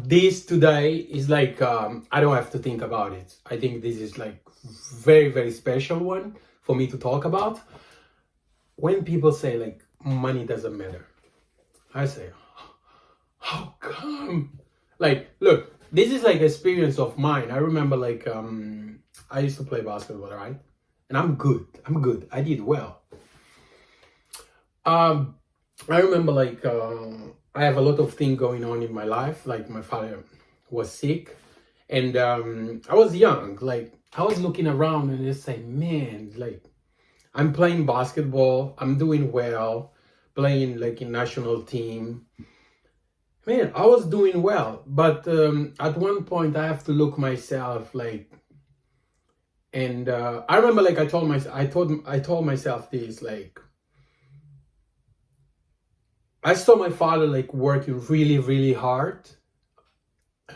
this today is like, I don't have to think about it. I think this is like very, very special one for me to talk about. When people say like money doesn't matter, I say, how come? Like, look, this is like experience of mine. I remember like, I used to play basketball, right? And I'm good. I did well. I remember like, I have a lot of things going on in my life. Like my father was sick, and I was young. Like I was looking around and just saying, man, like I'm playing basketball. I'm doing well, playing like in national team. Man, I was doing well, but at one point I have to look myself like, and I remember like I told myself this like. I saw my father like working really, really hard,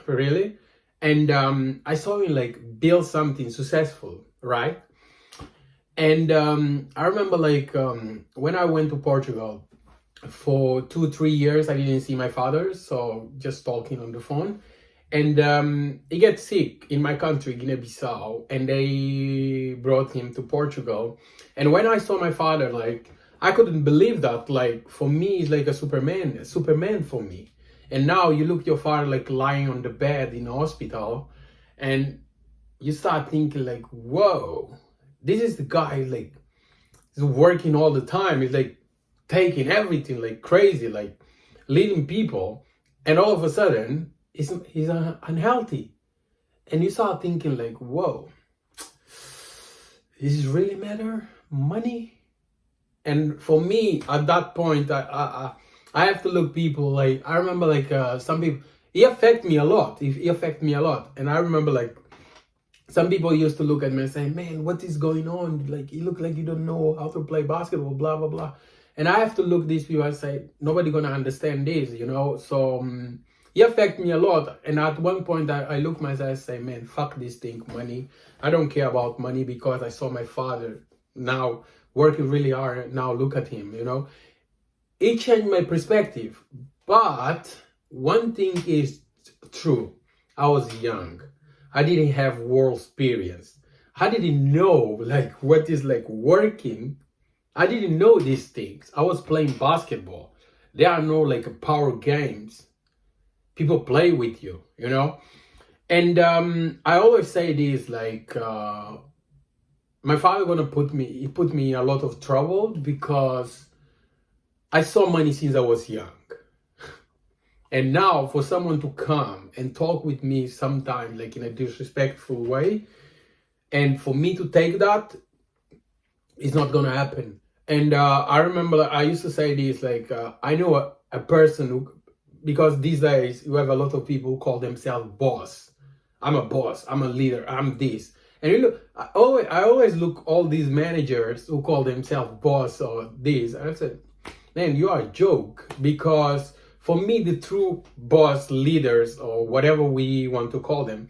really, and I saw him like build something successful, right? And I remember like when I went to Portugal for 2 3 years, I didn't see my father, so just talking on the phone. And he gets sick in my country, Guinea-Bissau, and they brought him to Portugal. And when I saw my father, like I couldn't believe that. Like for me, he's like a Superman for me. And now you look your father like lying on the bed in the hospital, and you start thinking like, whoa, this is the guy like he's working all the time. He's like taking everything like crazy, like leading people, and all of a sudden he's unhealthy. And you start thinking like, whoa, does it really matter? Money? And for me, at that point, I have to look people like, I remember like some people, he affect me a lot. He affect me a lot. And I remember like some people used to look at me and say, man, what is going on? Like, you look like you don't know how to play basketball, blah, blah, blah. And I have to look these people and say, nobody gonna understand this, you know? So he affect me a lot. And at one point, I look myself and say, man, fuck this thing, money. I don't care about money because I saw my father now working really hard. Now look at him, you know? It changed my perspective. But one thing is true. I was young. I didn't have world experience. I didn't know like what is like working. I didn't know these things. I was playing basketball. There are no like power games. People play with you, you know? And I always say this like, my father put me in a lot of trouble because I saw money since I was young. And now for someone to come and talk with me sometimes like in a disrespectful way, and for me to take that, it's not gonna happen. And I remember I used to say this like, I know a person who, because these days you have a lot of people who call themselves boss. I'm a boss, I'm a leader, I'm this. And you look, I always look all these managers who call themselves boss or this, and I said, man, you are a joke. Because for me, the true boss leaders, or whatever we want to call them,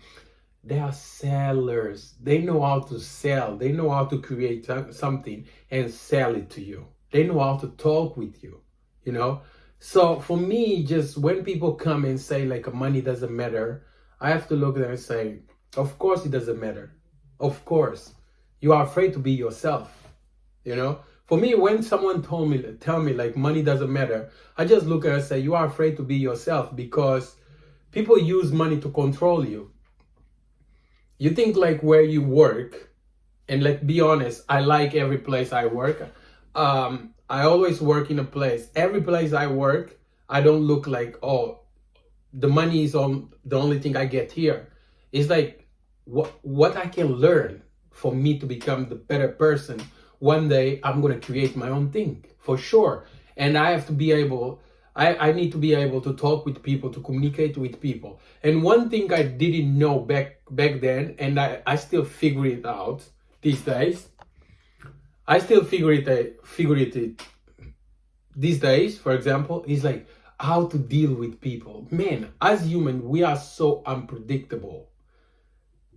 they are sellers. They know how to sell. They know how to create something and sell it to you. They know how to talk with you, you know? So for me, just when people come and say like money doesn't matter, I have to look at them and say, of course it doesn't matter. Of course. You are afraid to be yourself, you know? For me, when someone tell me like money doesn't matter, I just look at it and say, you are afraid to be yourself, because people use money to control you. You think like where you work, and let's be honest, I like every place I work. I always work in a place. Every place I work, I don't look like, oh, the money is on the only thing I get here. It's like what I can learn for me to become the better person. One day I'm going to create my own thing for sure. And I have to be able, I need to be able to talk with people, to communicate with people. And one thing I didn't know back then, and I still figure it out these days. I still figure it these days, for example, is like how to deal with people. Man, as human, we are so unpredictable.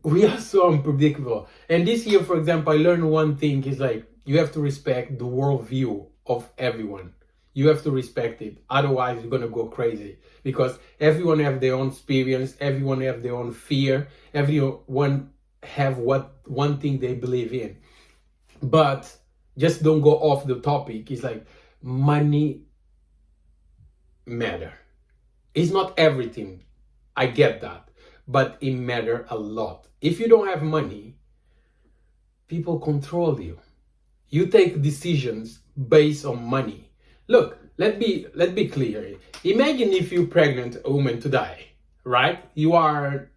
We are so unpredictable. And this year, for example, I learned one thing is like, you have to respect the worldview of everyone. you have to respect it. Otherwise, you're gonna go crazy, because everyone have their own experience, everyone have their own fear, everyone have what one thing they believe in. But just don't go off the topic. It's like money matter. It's not everything. I get that, but it matter a lot. If you don't have money, people control you. You take decisions based on money. Look, let's be clear. Imagine if you're pregnant a woman today, right? You are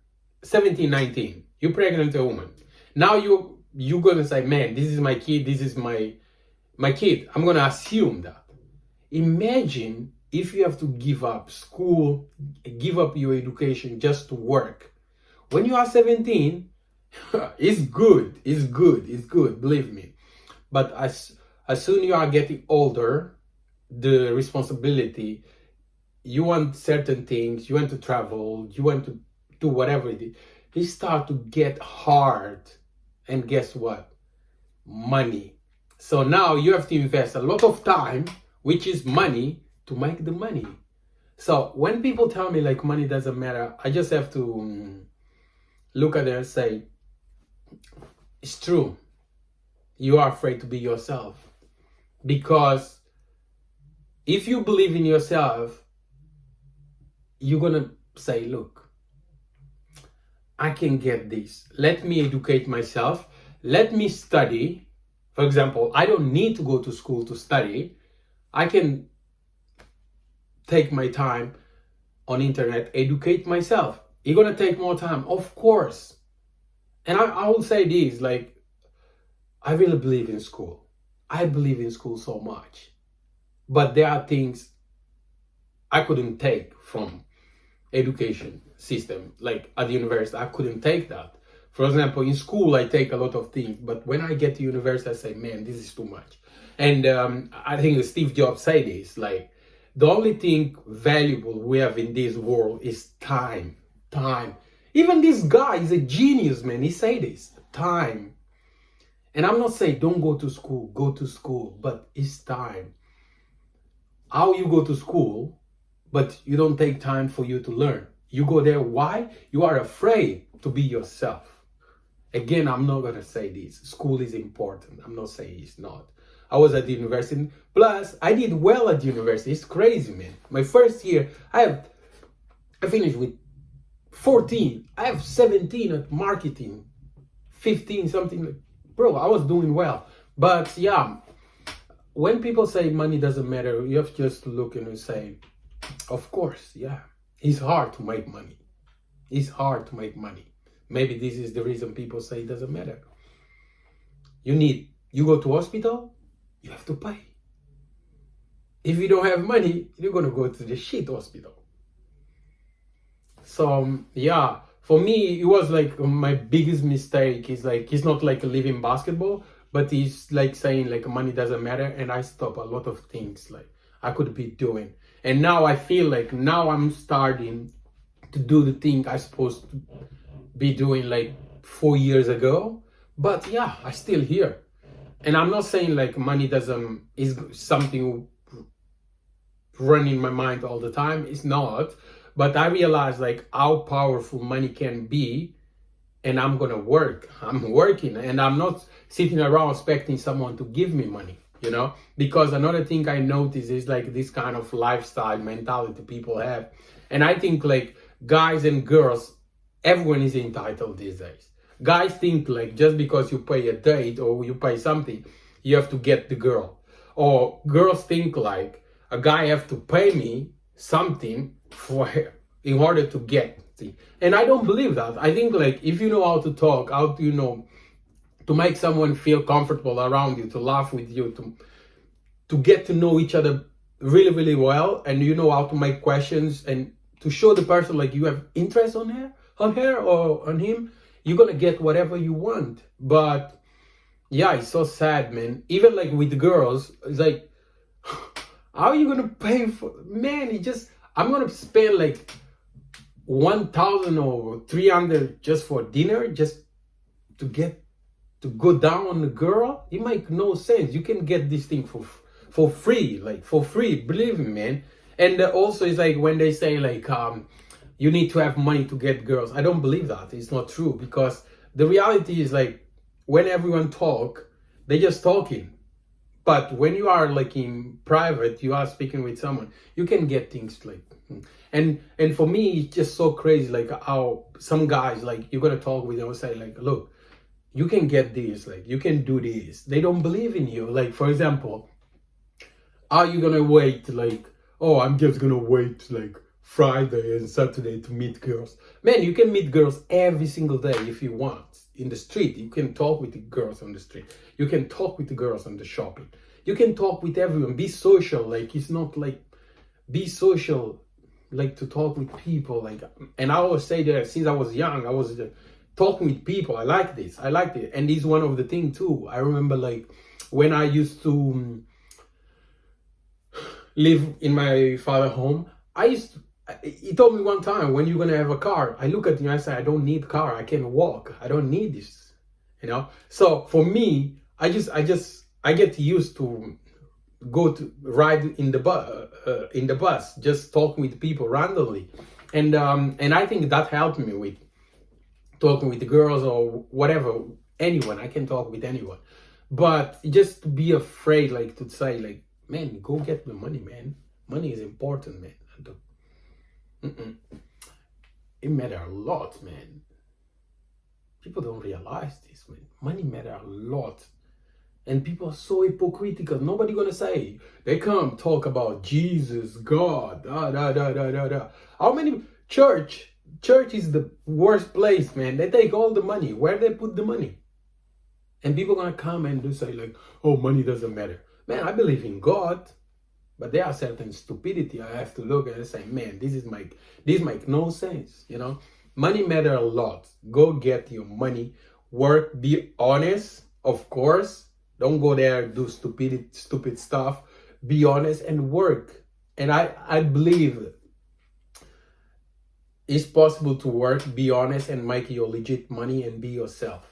17, 19. You're pregnant a woman. Now you're gonna say, man, this is my kid, this is my kid. I'm gonna assume that. Imagine if you have to give up school, give up your education just to work. When you are 17, it's good, believe me. But as soon you are getting older, the responsibility, you want certain things, you want to travel, you want to do whatever it is, it start to get hard. And guess what? Money. So now you have to invest a lot of time, which is money, to make the money. So when people tell me like money doesn't matter, I just have to look at it and say, it's true. You are afraid to be yourself. Because if you believe in yourself, you're gonna say, look, I can get this. Let me educate myself. Let me study. For example, I don't need to go to school to study. I can take my time on internet, educate myself. It's gonna take more time, of course. And I will say this, like, I really believe in school. I believe in school so much. But there are things I couldn't take from education system. Like at the university, I couldn't take that. For example, in school, I take a lot of things, but when I get to university, I say, man, this is too much. And I think Steve Jobs said this, like, the only thing valuable we have in this world is time. Time. Even this guy is a genius, man. He said this, time. And I'm not saying don't go to school, but it's time. How you go to school, but you don't take time for you to learn. You go there, why? You are afraid to be yourself. Again, I'm not gonna say this. School is important. I'm not saying it's not. I was at the university. Plus, I did well at the university. It's crazy, man. My first year, I finished with 14. I have 17 at marketing, 15, something like, bro, I was doing well. But yeah, when people say money doesn't matter, you have just to look and say, of course, yeah. It's hard to make money. It's hard to make money. Maybe this is the reason people say it doesn't matter. You go to hospital, you have to pay. If you don't have money, you're gonna go to the shit hospital. So yeah, for me, it was like my biggest mistake is like, it's not like living basketball, but it's like saying like money doesn't matter, and I stop a lot of things like I could be doing. And now I feel like now I'm starting to do the thing I supposed to be doing like 4 years ago. But yeah, I still here. And I'm not saying like money is something running my mind all the time. It's not. But I realize like how powerful money can be, and I'm gonna work. I'm working, and I'm not sitting around expecting someone to give me money, you know? Because another thing I notice is like this kind of lifestyle mentality people have. And I think like guys and girls, everyone is entitled these days. Guys think like just because you pay a date or you pay something, you have to get the girl. Or girls think like a guy have to pay me something in order to get. See? And I don't believe that. I think like if you know how to talk, how to, you know, to make someone feel comfortable around you, to laugh with you, to get to know each other really, really well, and you know how to make questions and to show the person like you have interest on her or on him, you're gonna get whatever you want. But yeah, it's so sad, man. Even like with the girls, it's like, how are you gonna pay for, man, I'm gonna spend like 1,000 or 300 just for dinner, just to go down on the girl. It make no sense. You can get this thing for free, like for free. Believe me, man. And also, it's like when they say like you need to have money to get girls. I don't believe that. It's not true, because the reality is like when everyone talk, they just talking. But when you are like in private, you are speaking with someone, you can get things like, and for me, it's just so crazy, like how some guys, like you're gonna talk with them and say like, look, you can get this, like you can do this. They don't believe in you. Like, for example, are you gonna wait like, oh, I'm just gonna wait like Friday and Saturday to meet girls? Man, you can meet girls every single day if you want. In the street, you can talk with the girls on the street. You can talk with the girls on the shopping. You can talk with everyone. Be social. Like, it's not like, be social, like to talk with people. Like, and I always say that since I was young, I was talking with people. I like this. I like it. And this is one of the things too. I remember like when I used to live in my father's home, he told me one time, when you're gonna have a car, I look at him and I say, I don't need a car, I can walk, I don't need this, you know. So for me, I get used to go to ride in the bus, just talking with people randomly, and I think that helped me with talking with the girls or whatever, anyone. I can talk with anyone, but just to be afraid, like to say like, man, go get the money, man. Money is important, man. It matters a lot, man. People don't realize this, man. Money matters a lot. And people are so hypocritical. Nobody gonna say. They come talk about Jesus, God, How many church is the worst place, man. They take all the money. Where they put the money? And people gonna come and do say like, oh, money doesn't matter. Man, I believe in God. But there are certain stupidity I have to look at and say, man, this make no sense, you know. Money matter a lot. Go get your money, work, be honest, of course. Don't go there, do stupid stuff. Be honest and work. And I believe it's possible to work, be honest, and make your legit money and be yourself.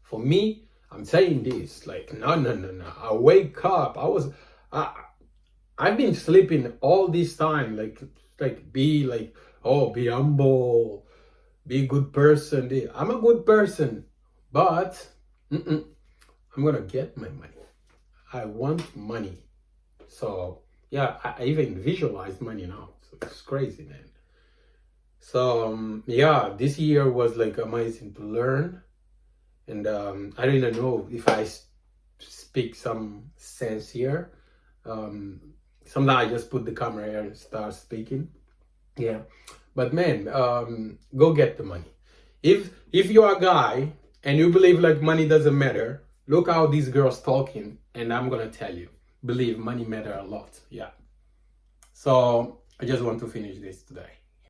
For me, I'm saying this, like, no. I wake up, I've been sleeping all this time, like be like, oh, be humble, be a good person. I'm a good person, but I'm gonna get my money. I want money. So yeah, I even visualize money now. So it's crazy, man. So yeah, this year was like amazing to learn, and I don't even know if I speak some sense here. Sometimes I just put the camera here and start speaking. Yeah, but man, go get the money. If you're a guy and you believe like money doesn't matter, look how these girls talking, and I'm gonna tell you, believe money matter a lot. Yeah. So I just want to finish this today.